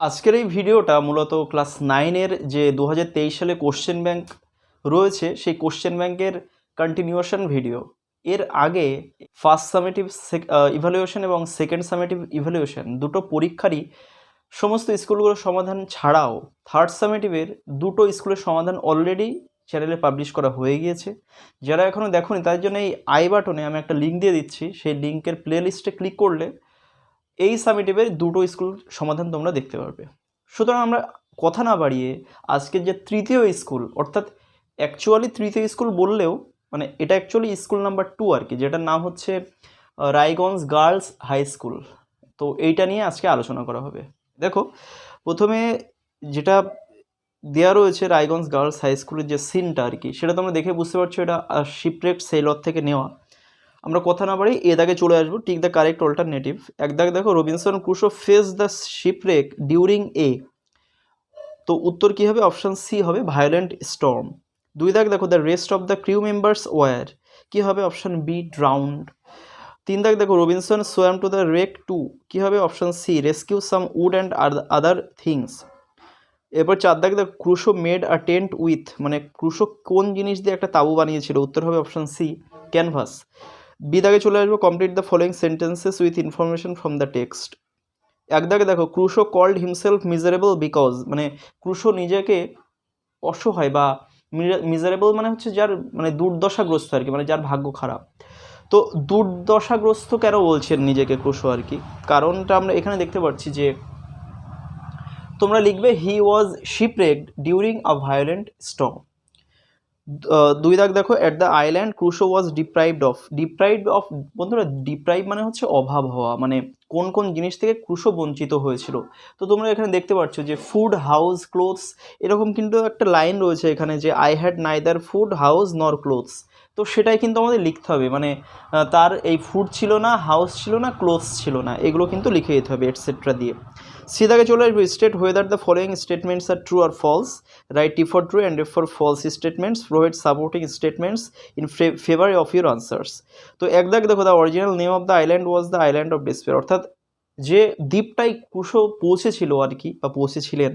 আজকের এই ভিডিওটা মূলত ক্লাস 9-এর যে 2023 সালে কোশ্চেন ব্যাংক রয়েছে সেই কোশ্চেন ব্যাংকের কন্টিনিউয়েশন ভিডিও। এর আগে ফার্স্ট সামেটিভ ইভ্যালুয়েশন এবং সেকেন্ড সামেটিভ ইভ্যালুয়েশন দুটো পরীক্ষারই সমস্ত স্কুলগুলোর সমাধান ছাড়াও থার্ড সামেটিভের দুটো স্কুলের সমাধান অলরেডি চ্যানেলে পাবলিশ করা হয়ে গিয়েছে। যারা এখনও দেখোনি তার জন্য এই আই বাটনে আমি একটা লিঙ্ক দিয়ে দিচ্ছি, সেই লিঙ্কের প্লে লিস্টে ক্লিক করলে এই সামেটিভের দুটো স্কুল সমাধান তোমরা দেখতে পারবে। সুতরাং আমরা কথা না বাড়িয়ে আজকের যে তৃতীয় স্কুল, অর্থাৎ অ্যাকচুয়ালি তৃতীয় স্কুল বললেও মানে এটা অ্যাকচুয়ালি স্কুল নাম্বার 2 আর কি, যেটার নাম হচ্ছে রায়গঞ্জ গার্লস হাই স্কুল। তো এইটা নিয়ে আজকে আলোচনা করা হবে। দেখো, প্রথমে যেটা দেওয়া রয়েছে রায়গঞ্জ গার্লস হাই স্কুলের যে সিনটা আর কি, সেটা তোমরা দেখে বুঝতে পারছো এটা শিপরেক্ট সেলর থেকে নেওয়া। আমরা কথা না বাড়ি এ দাগে চলে আসবো, টিক দ্য কারেক্ট অল্টারনেটিভ। এক দাগ দেখো, Robinson Crusoe face the shipwreck during a, তো উত্তর কী হবে? অপশান সি হবে ভায়োলেন্ট স্টর্ম। দুই দাগ দেখো, the rest of the crew members were, কী হবে? Option B drowned. তিন দাগ দেখো, Robinson swam to the wreck to, কী হবে? Option C rescue some wood and other things. এরপর চার দাগ দেখো, Crusoe made a tent with, মানে ক্রুশো কোন জিনিস দিয়ে একটা তাঁবু বানিয়েছিল? উত্তর হবে অপশান সি ক্যানভাস। বি দাগে চলে আসবো, complete the following sentences with information from the text. এক দাগে দেখো, Crusoe called himself miserable because, মানে ক্রুশো নিজেকে অসহায় বা মিজারেবল মানে হচ্ছে যার মানে দুর্দশাগ্রস্ত আর কি, মানে যার ভাগ্য খারাপ। তো দুর্দশাগ্রস্ত কেন বলছেন নিজেকে ক্রুশো আর কি? কারণটা আমরা এখানে দেখতে পাচ্ছি যে তোমরা লিখবে হি ওয়াজ শিপরেকড ডিউরিং আ ভায়োলেন্ট স্টর্ম। দুই দাগ দেখো, at the island Crusoe was deprived of, বন্ধুরা ডিপ্রাইভ মানে হচ্ছে অভাব হওয়া, মানে কোন কোন জিনিস থেকে ক্রুশো বঞ্চিত হয়েছিল। তো তোমরা এখানে দেখতে পাচ্ছ যে ফুড, হাউস, ক্লোথস, এরকম কিন্তু একটা লাইন রয়েছে এখানে যে I had neither food, house নর ক্লোথস। তো সেটাই কিন্তু আমাদের লিখতে হবে, মানে তার এই ফুড ছিল না, হাউস ছিল না, ক্লোথস ছিল না, এগুলো কিন্তু লিখে দিতে হবে এটসেট্রা দিয়ে। সিদাকে চলে আসবে, state whether the following statements are true or false, write T for true and F for false statements, provide supporting statements in favour of your answers. তো এক দাগ দেখো, the original name of the island was the island of despair, অর্থাৎ যে দ্বীপটাই Crusoe পৌঁছেছিল আর কি বা পৌঁছেছিলেন,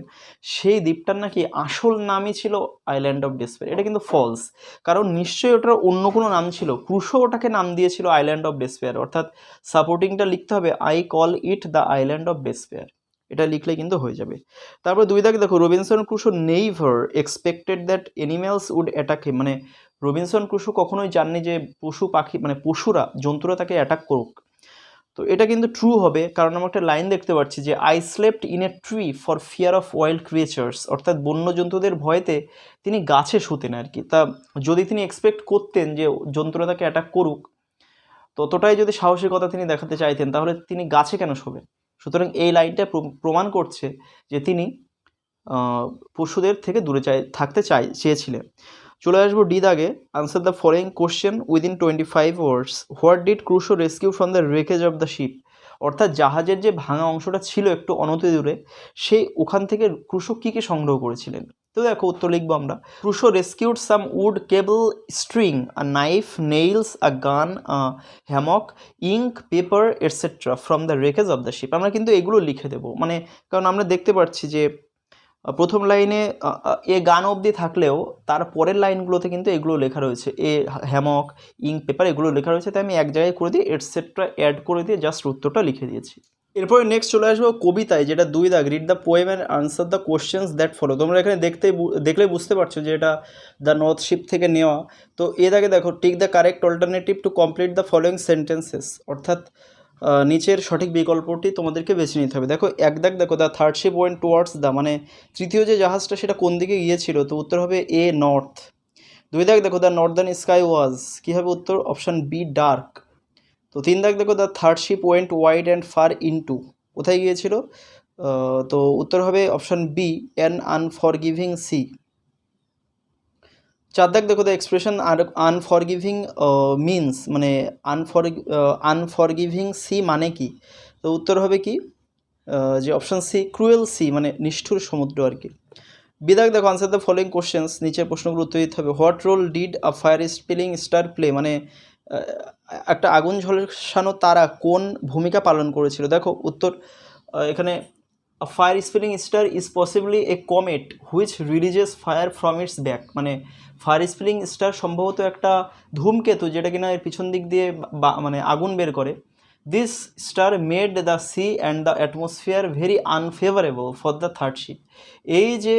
সেই দ্বীপটার নাকি আসল নামই ছিল আইল্যান্ড অফ ডেসপেয়ার। এটা কিন্তু ফলস, কারণ নিশ্চয়ই ওটার অন্য কোনো নাম ছিল, ক্রুশো ওটাকে নাম দিয়েছিল আইল্যান্ড অফ ডেসপেয়ার, অর্থাৎ সাপোর্টিংটা লিখতে হবে I call it the island of despair, এটা লিখলে কিন্তু হয়ে যাবে। তারপর দুই দাগ দেখো, Robinson Crusoe neither expected that animals would attack him, মানে রবিনসন ক্রুশো কখনোই জাননি যে পশু পাখি মানে পশুরা, জন্তুরা তাকে অ্যাটাক করুক। তো এটা কিন্তু ট্রু হবে, কারণ আমরা একটা লাইন দেখতে পাচ্ছি যে I slept in a tree for fear of wild creatures, অর্থাৎ বন্য জন্তুদের ভয়েতে তিনি গাছে শুতেন আর কি। তা যদি তিনি এক্সপেক্ট করতেন যে জন্তুরা তাকে অ্যাটাক করুক, ততটাই যদি সাহসিকতা তিনি দেখাতে চাইতেন, তাহলে তিনি গাছে কেন শোবেন? সুতরাং এই লাইনটা প্রমাণ করছে যে তিনি পশুদের থেকে দূরে থাকতে চেয়েছিলেন। চলে আসবো ডি দাগে, answer the following question within 25 words. What did Crusoe rescue from the wreckage of the ship, অর্থাৎ জাহাজের যে ভাঙা অংশটা ছিল একটু অনতি দূরে, সেই ওখান থেকে ক্রুশো কী কী সংগ্রহ করেছিলেন? তো দেখো উত্তর লিখবো আমরা, Crusoe rescued some wood, cable, string, a knife, nails, a gun, hammock, ink, paper etcetera from the wreckage of the ship. আমরা কিন্তু এগুলো লিখে দেবো, মানে কারণ আমরা দেখতে পাচ্ছি যে প্রথম লাইনে এ গান অবধি থাকলেও তার পরের লাইনগুলোতে কিন্তু এগুলো লেখা রয়েছে, এ হ্যামক, ইঙ্ক, পেপার এগুলো লেখা রয়েছে, তাই আমি এক জায়গায় করে দিয়ে এটসেট্রা অ্যাড করে দিয়ে জাস্ট উত্তরটা লিখে দিয়েছি। এরপরে নেক্সট চলে আসবো কবিতায়, যেটা দুই দাগ, read the poem and answer the questions that follow. তোমরা এখানে দেখলে বুঝতে পারছো যে এটা দ্য নর্থ শিপ থেকে নেওয়া। তো এ দাগে দেখো, tick the correct alternative to complete the following sentences, অর্থাৎ নিচের সঠিক বিকল্পটি তোমাদেরকে বেছে নিতে হবে। দেখো এক দাগ দেখো, the third ship went towards the, মানে তৃতীয় যে জাহাজটা সেটা কোন দিকে গিয়েছিল? তো উত্তর হবে এ নর্থ। দুই দাগ দেখো, দ্য নর্দার্ন স্কাই ওয়াজ, কী হবে উত্তর? Option B dark. তো তিন দাগ দেখো, the third ship went wide and far into, কোথায় গিয়েছিল? তো উত্তর হবে option B an unforgiving sea. চার দাগ দেখো, দ্য এক্সপ্রেশন আনফরগিভিং মিনস, মানে আনফরগিভিং সি মানে কি? তো উত্তর হবে কি? যে অপশান সি ক্রুয়েল সি, মানে নিষ্ঠুর সমুদ্র আর কি। বিদাগ দেখো, আনসার দ্য ফলোয়িং কোশ্চেন্স, নিচের প্রশ্নগুলো উত্তর দিতে হবে। What role did a fire spilling star play, মানে একটা আগুন ঝলসানো তারা কোন ভূমিকা পালন করেছিল? দেখো উত্তর এখানে a fire spilling star is possibly a comet which releases fire from its back, মানে ফায়ার স্পিলিং স্টার সম্ভবত একটা ধূমকেতু যেটা কিনা এর পিছন দিক দিয়ে মানে আগুন বের করে। This star made the sea and the atmosphere very unfavourable for the third sheep. এই যে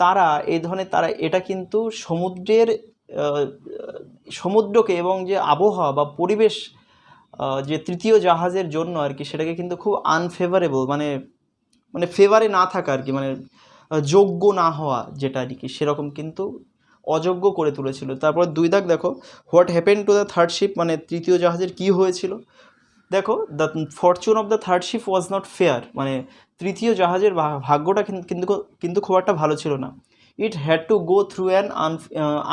তারা, এই ধরনের তারা, এটা কিন্তু সমুদ্রকে এবং যে আবহাওয়া বা পরিবেশ যে তৃতীয় জাহাজের জন্য আর কি, সেটাকে কিন্তু খুব আনফেভারেবল, মানে মানে ফেভারে না থাকা আর কি, মানে যোগ্য না হওয়া যেটা আর কি, সেরকম কিন্তু অযোগ্য করে তুলেছিল। তারপর 2 দাগ দেখো, what happen to the third sheep, মানে তৃতীয় জাহাজের কি হয়েছিল। দেখো, the Fortune of the third ship was not fair, মানে তৃতীয় জাহাজের ভাগ্যটা কিন্তু কিন্তু খুব একটা ভালো ছিল না। It had to go through an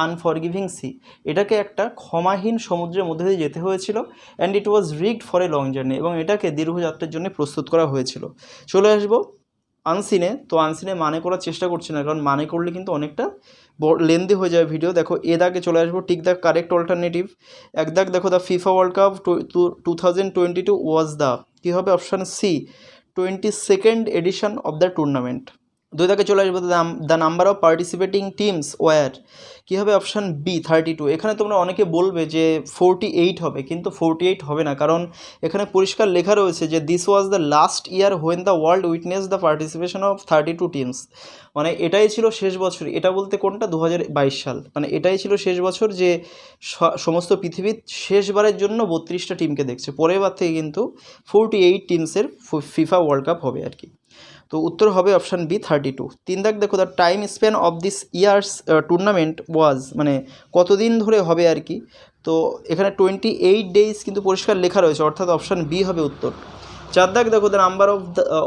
unforgiving sea, এটাকে একটা ক্ষমাহীন সমুদ্রের মধ্যে দিয়ে যেতে হয়েছিল। And it was rigged for a long journey, এবং এটাকে দীর্ঘযাত্রার জন্য প্রস্তুত করা হয়েছিল। চলে আসবো আনসিনে। তো আনসিনে মানে করার চেষ্টা করছি না, কারণ মানে করলে কিন্তু অনেকটা লেন্দি হয়ে যাবে ভিডিও। দেখো এ দাগে চলে আসবো, টিক দ্য কারেক্ট অল্টারনেটিভ। এক দাগ দেখো, the FIFA World Cup 2022 was the, কী হবে option C, 22nd edition of the tournament. 2 দাগে চলে আসবো, the number of participating teams were, কী হবে অপশান বি 32। এখানে তোমরা অনেকে বলবে যে 48 হবে, কিন্তু 48 হবে না, কারণ এখানে পরিষ্কার লেখা রয়েছে যে this was the last year when the world witness the participation of 32 teams, মানে এটাই ছিল শেষ বছর। এটা বলতে কোনটা, 2022 সাল, মানে এটাই ছিল শেষ বছর যে সমস্ত পৃথিবীর শেষবারের জন্য 32টা টিমকে দেখছে। পরের বার থেকে কিন্তু 48 টিমসের ফিফা ওয়ার্ল্ড কাপ হবে আর কি। তো উত্তর হবে অপশান বি 32। 3 দাগ দেখো, the time span of this year's tournament was, মানে কতদিন ধরে হবে আর কি। তো এখানে 28 ডেজ কিন্তু পরিষ্কার লেখা রয়েছে, অর্থাৎ অপশান বি হবে উত্তর। 4 দাগ দেখো, the number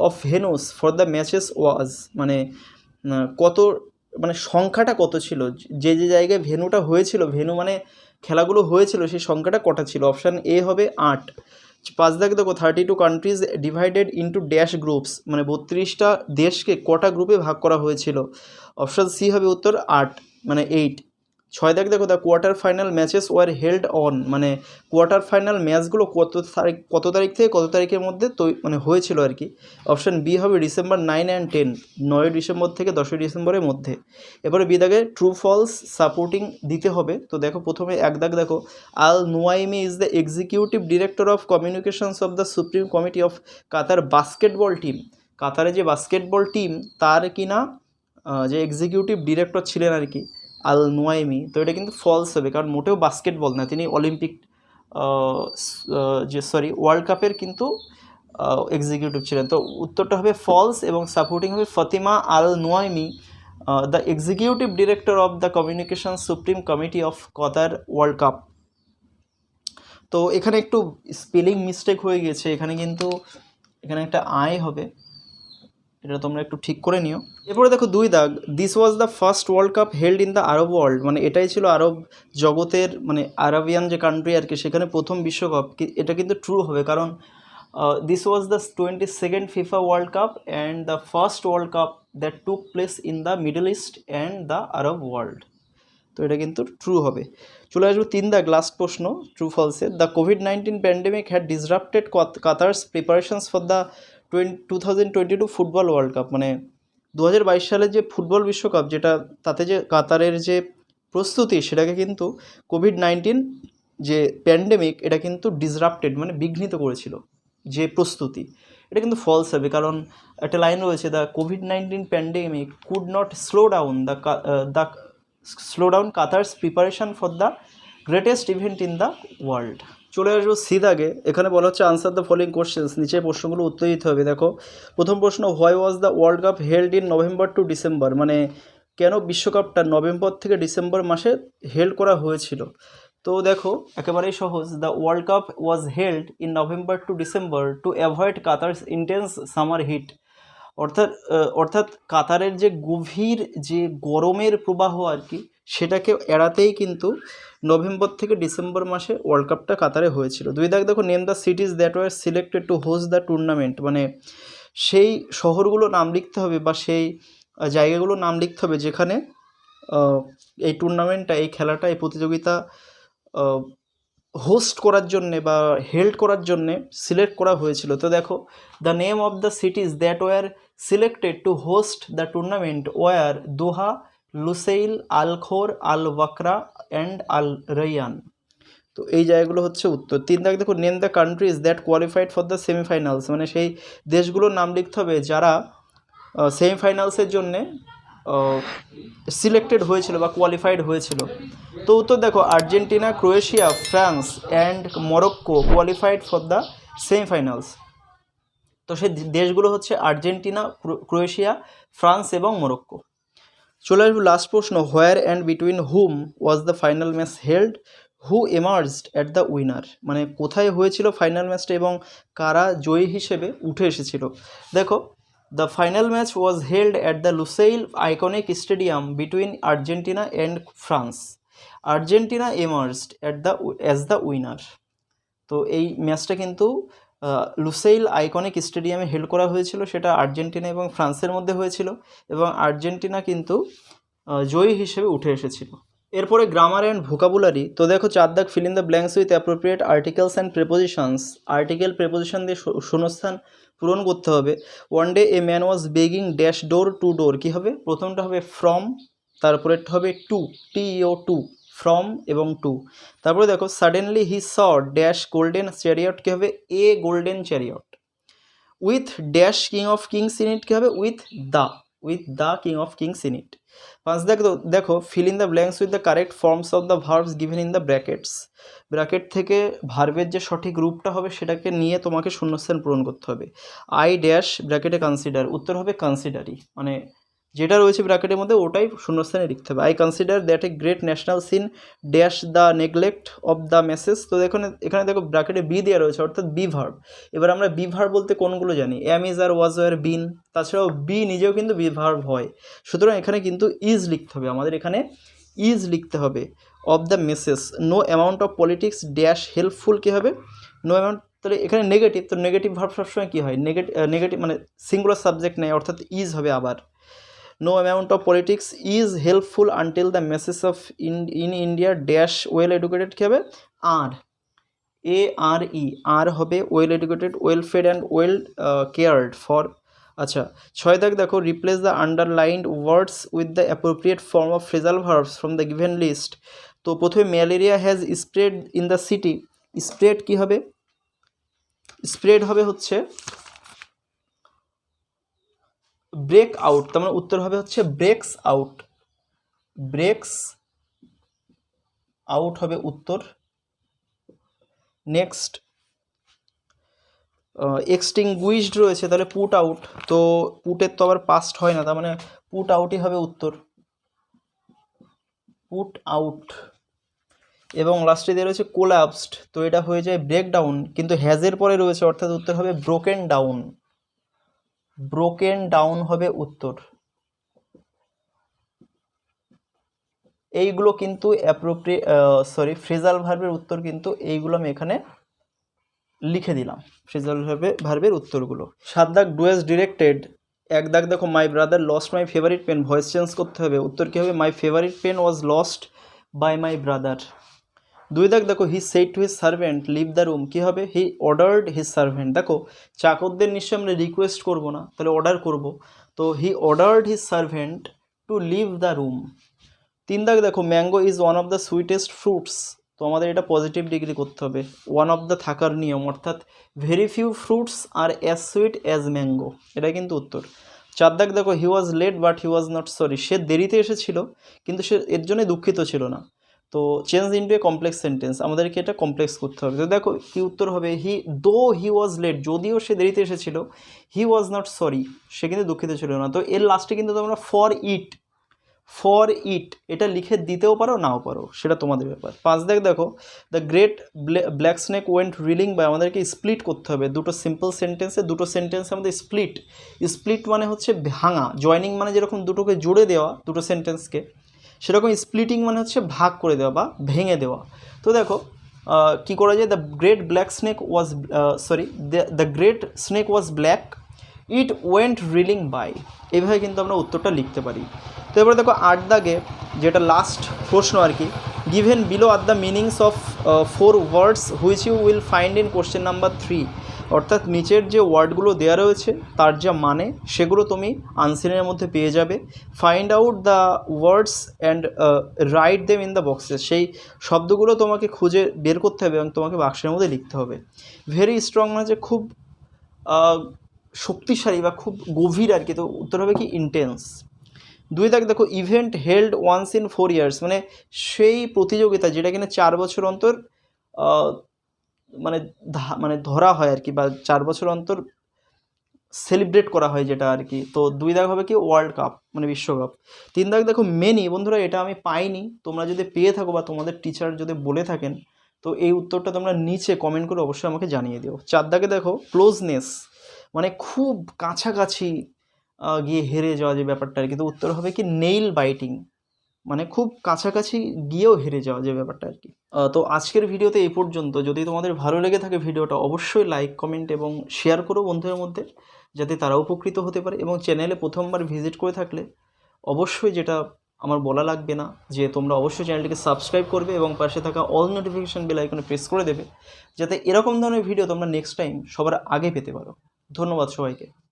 of venues for the matches was, মানে কত, মানে সংখ্যাটা কত ছিল, যে যে জায়গায় ভেনুটা হয়েছিল, ভেনু মানে খেলাগুলো হয়েছিল, সেই সংখ্যাটা কটা ছিল। অপশান এ হবে 8। 5 দাগ দেখো, 32 countries divided into dash groups, মানে 32টা দেশকে কটা গ্রুপে ভাগ করা হয়েছিল। অপশান সি হবে উত্তর 8, মানে 8। 6 দাগ দেখো, the quarter final matches were held on, মানে কোয়ার্টার ফাইনাল ম্যাচগুলো কত তারিখ থেকে কত তারিখের মধ্যে মানে হয়েছিল আর কি। অপশান বি হবে ডিসেম্বর 9 অ্যান্ড 10, 9 ডিসেম্বর থেকে 10 ডিসেম্বরের মধ্যে। এবারে বি দাগে ট্রু ফলস সাপোর্টিং দিতে হবে। তো দেখো প্রথমে 1 দাগ দেখো, Al Nuaimi is the executive director of communications of the supreme committee of Qatar basketball team, কাতারে যে বাস্কেটবল টিম তার কিনা যে এক্সিকিউটিভ ডিরেক্টর ছিলেন আর কি আল নুয়াইমি। তো এটা কিন্তু ফলস হবে, কারণ মোটেও বাস্কেটবল না, তিনি অলিম্পিক ওয়ার্ল্ড কাপের কিন্তু এক্সিকিউটিভ ছিলেন। তো উত্তরটা হবে ফলস, এবং সাপোর্টিং হবে Fatima Al Nuaimi, the executive director of the communication supreme committee of Qatar World Cup. তো এখানে একটু স্পেলিং মিস্টেক হয়ে গেছে, এখানে কিন্তু এখানে একটা আই হবে, এটা তোমরা একটু ঠিক করে নিও। এরপরে দেখো 2 দাগ, this was the first world cup held in the Arab world, মানে এটাই ছিল আরব জগতের, মানে আরবিয়ান যে কান্ট্রি আর কি, সেখানে প্রথম বিশ্বকাপ। এটা কিন্তু ট্রু হবে, কারণ this was the 22nd FIFA World cup and the first world cup that took place in the middle east and the Arab world. তো এটা কিন্তু ট্রু হবে। চলে আসবো 3 দাগ, লাস্ট প্রশ্ন, ট্রু ফলসে। দ্য কোভিড-19 pandemic had disrupted Qatar's preparations for the 2022 football World Cup, মানে 2022 সালে যে ফুটবল বিশ্বকাপ, যেটা তাতে যে কাতারের যে প্রস্তুতি, সেটাকে কিন্তু কোভিড-19 যে প্যান্ডেমিক, এটা কিন্তু ডিসরাপ্টেড, মানে বিঘ্নিত করেছিল যে প্রস্তুতি। এটা কিন্তু ফলস হবে, কারণ একটা লাইন রয়েছে, দ্য কোভিড-19 pandemic could not slow down Qatar's preparation for the greatest event in the world. চলে আসবো সি দাগে, এখানে বলা হচ্ছে আনসার দ্য ফলোইং কোশ্চেন্স, নিচের প্রশ্নগুলো উত্তর দিতে হবে। দেখো প্রথম প্রশ্ন, why was the World cup held in November to December, মানে কেন বিশ্বকাপটা নভেম্বর থেকে ডিসেম্বর মাসে হেল্ড করা হয়েছিল। তো দেখো একেবারেই সহজ, the World Cup was held in November to December to avoid Qatar's intense summer heat, অর্থাৎ কাতারের যে গভীর যে গরমের প্রবাহ আর কি, সেটাকে এড়াতেই কিন্তু নভেম্বর থেকে ডিসেম্বর মাসে ওয়ার্ল্ড কাপটা কাতারে হয়েছিল। 2 দাগ দেখো, name the cities that were selected to host the tournament, মানে সেই শহরগুলো নাম লিখতে হবে বা সেই জায়গাগুলোর নাম লিখতে হবে যেখানে এই টুর্নামেন্টটা, এই খেলাটা, এই প্রতিযোগিতা হোস্ট করার জন্যে বা হেল্ড করার জন্যে সিলেক্ট করা হয়েছিল। তো দেখো, the name of the cities that were selected to host the tournament were Doha, Lusail, Al Khor, Al Wakra and Al Rayyan. তো এই জায়গাগুলো হচ্ছে উত্তর। 3 দাগ দেখো, name the countries that qualified for the semifinals, মানে সেই দেশগুলোর নাম লিখতে হবে যারা সেমিফাইনালসের জন্যে সিলেক্টেড হয়েছিল বা কোয়ালিফাইড হয়েছিল। তো উত্তর দেখো, Argentina, Croatia, France and Morocco qualified for the semifinals. তো সেই দেশগুলো হচ্ছে আর্জেন্টিনা, ক্রোয়েশিয়া, ফ্রান্স এবং মরক্কো। চলে আসবো লাস্ট প্রশ্ন, হোয়ার and between hmm was the final match held, who emerged at the winner, মানে কোথায় হয়েছিল ফাইনাল ম্যাচটা এবং কারা জয়ী হিসেবে উঠে এসেছিল। দেখো, the final match was held at the Lusail iconic stadium between Argentina and France. Argentina emerged as the winner. তো এই ম্যাচটা কিন্তু লুসেইল আইকনিক স্টেডিয়ামে হেল্ড করা হয়েছিল, সেটা আর্জেন্টিনা এবং ফ্রান্সের মধ্যে হয়েছিল এবং আর্জেন্টিনা কিন্তু জয়ী হিসেবে উঠে এসেছিল। এরপরে গ্রামার অ্যান্ড ভোকাবুলারি। তো দেখো 4 দাগ, fill in the blanks with appropriate articles and prepositions. Article preposition দিয়ে শূন্যস্থান পূরণ করতে হবে। One day a man was begging dash door to door, কী হবে? প্রথমটা হবে ফ্রম, তারপরেরটা হবে টু, TO2, ফ্রম এবং টু। তারপরে দেখো, suddenly he saw dash golden chariot, কী হবে? A golden chariot. With dash king of kings in it, কী হবে? With the king of kings in it. 5 দেখো, fill in the blanks with the correct forms of the verbs given in the brackets. Bracket থেকে ভার্বের যে সঠিক রূপটা হবে সেটাকে নিয়ে তোমাকে শূন্যস্থান পূরণ করতে হবে। আই ড্যাশ ব্র্যাকেটে কনসিডার, উত্তর হবে কনসিডারই, মানে যেটা রয়েছে ব্র্যাকেটের মধ্যে ওটাই শূন্যস্থানে লিখতে হবে। I consider that a great national sin dash the neglect of the message. তো এখানে দেখো ব্র্যাকেটে বি দেওয়া রয়েছে, অর্থাৎ বি ভার্ব। এবার আমরা বি ভার্ব বলতে কোনগুলো জানি? অ্যাম, ইজ, আর, ওয়াজ, ওয়ার, বিন। তাছাড়াও বি নিজেও কিন্তু বি ভার্ব হয়, সুতরাং এখানে কিন্তু ইজ লিখতে হবে, আমাদের এখানে ইজ লিখতে হবে। Of the message, no amount of politics dash helpful, কী হবে? নো অ্যামাউন্ট, তাহলে এখানে নেগেটিভ, তো নেগেটিভ ভার্ব সবসময় কী হয়? নেগেটিভ মানে সিঙ্গুলার সাবজেক্ট নেই, অর্থাৎ ইজ হবে আবার। No amount of politics is helpful until the masses of in India dash well educated, কী হবে? আর, ARE, আর হবে well educated, well fed and well cared for। আচ্ছা, 6 দাগ দেখো, replace the underlined words with the appropriate form of phrasal verbs from the given list. তো প্রথমে malaria has spread in the city, spread কী হবে? Spread হবে হচ্ছে break out, তার মানে উত্তর হবে হচ্ছে ব্রেকস আউট। ব্রেকস আউট হবে উত্তর। নেক্সট, এক্সটিংগুইশড রয়েছে, তাহলে পুট আউট, তো পুটের তো আবার পাস্ট হয় না, তার মানে পুট আউটই হবে উত্তর, পুট আউট। এবং লাস্টে দিয়ে রয়েছে কোলাপসড, তো এটা হয়ে যায় ব্রেকডাউন, কিন্তু হ্যাজের পরে রয়েছে, অর্থাৎ উত্তর হবে ব্রোকেন ডাউন। ব্রোকেন ডাউন হবে উত্তর। এইগুলো কিন্তু ফ্রেজাল ভার্বের উত্তর, কিন্তু এইগুলো আমি এখানে লিখে দিলাম, ফ্রেজাল ভার্বের উত্তরগুলো। 7 দাগ, ডু অ্যাজ ডিরেক্টেড। 1 দাগ দেখো, my brother lost my favourite pen, voice change করতে হবে, উত্তর কী হবে? My favourite pen was lost by my brother. 2 দাগ দেখো, he said to his servant leave the room, কী হবে? He ordered his servant. দেখো চাকরদের নিশ্চয়ই আমরা রিকোয়েস্ট করবো না, তাহলে অর্ডার করব, তো he ordered his servant to leave the room. 3 দাগ দেখো, mango is one of the sweetest fruits, তো আমাদের এটা পজিটিভ ডিগ্রি করতে হবে, ওয়ান অফ দ্য থাকার নিয়ম, অর্থাৎ very few fruits are as sweet as mango, এটা কিন্তু উত্তর। 4 দাগ দেখো, he was late but he was not sorry, সে দেরিতে এসেছিল কিন্তু সে এর জন্য দুঃখিত ছিল না। তো change into a complex sentence, আমাদেরকে এটা কমপ্লেক্স করতে হবে। তো দেখো কি উত্তর হবে? হি ওয়াজ লেট, যদিও সে দেরিতে এসেছিল, হি ওয়াজ নট সরি, সে কিন্তু দুঃখিত ছিল না। তো এর লাস্টে কিন্তু তোমরা ফর ইট এটা লিখে দিতেও পারো নাও পারো, সেটা তোমাদের ব্যাপার। 5 দাগ দেখো, the great black snake went reeling by, আমাদেরকে স্প্লিট করতে হবে, দুটো সিম্পল সেন্টেন্সে, দুটো সেন্টেন্সে আমাদের স্প্লিট মানে হচ্ছে ভাঙা, জয়নিং মানে যেরকম দুটোকে জুড়ে দেওয়া দুটো সেন্টেন্সকে, সেরকম স্প্লিটিং মানে হচ্ছে ভাগ করে দেওয়া বা ভেঙে দেওয়া। তো দেখো কী করা যায়? The great snake was black, it went reeling by, এইভাবে কিন্তু আমরা উত্তরটা লিখতে পারি। তো এবারে দেখো 8 দাগে, যেটা লাস্ট প্রশ্ন আর কি, given below are the meanings of 4 words which you will find in question number 3, অর্থাৎ নিচের যে ওয়ার্ডগুলো দেওয়া রয়েছে তার যা মানে সেগুলো তুমি আনসিনের মধ্যে পেয়ে যাবে। Find out the words and write them in the boxes, সেই শব্দগুলো তোমাকে খুঁজে বের করতে হবে এবং তোমাকে বাক্সের মধ্যে লিখতে হবে। ভেরি স্ট্রং মানে যে খুব শক্তিশালী বা খুব গভীর আর কি, তো উত্তর হবে কি ইন্টেন্স। 2 দাগ দেখো, event held once in 4 years, মানে সেই প্রতিযোগিতা যেটা কিনা 4 বছর অন্তর মানে মানে ধরা হয় আর কি, বা 4 বছর অন্তর সেলিব্রেট করা হয় যেটা আর কি। তো 2 দাগ হবে কি ওয়ার্ল্ড কাপ মানে বিশ্বকাপ। 3 দাগ দেখো মেনি, বন্ধুরা এটা আমি পাইনি, তোমরা যদি পেয়ে থাকো বা তোমাদের টিচার যদি বলে থাকেন তো এই উত্তরটা তোমরা নিচে কমেন্ট করে অবশ্যই আমাকে জানিয়ে দিও। 4 দাগে দেখো ক্লোজনেস, মানে খুব কাছাকাছি গিয়ে হেরে যাওয়া যে ব্যাপারটা আর কি, তো উত্তর হবে কি নেইল বাইটিং, মানে খুব কাছাকাছি গিয়েও হেরে যাওয়া যে ব্যাপারটা আর কি। তো আজকের ভিডিওতে এই পর্যন্ত। যদি তোমাদের ভালো লেগে থাকে ভিডিওটা অবশ্যই লাইক কমেন্ট এবং শেয়ার করো বন্ধুদের মধ্যে, যাতে তারা উপকৃত হতে পারে। এবং চ্যানেলে প্রথমবার ভিজিট করে থাকলে অবশ্যই, যেটা আমার বলা লাগবে না, যে তোমরা অবশ্যই চ্যানেলটিকে সাবস্ক্রাইব করবে এবং পাশে থাকা অল নোটিফিকেশান বেল আইকনে প্রেস করে দেবে, যাতে এরকম ধরনের ভিডিও তোমরা নেক্সট টাইম সবার আগে পেতে পারো। ধন্যবাদ সবাইকে।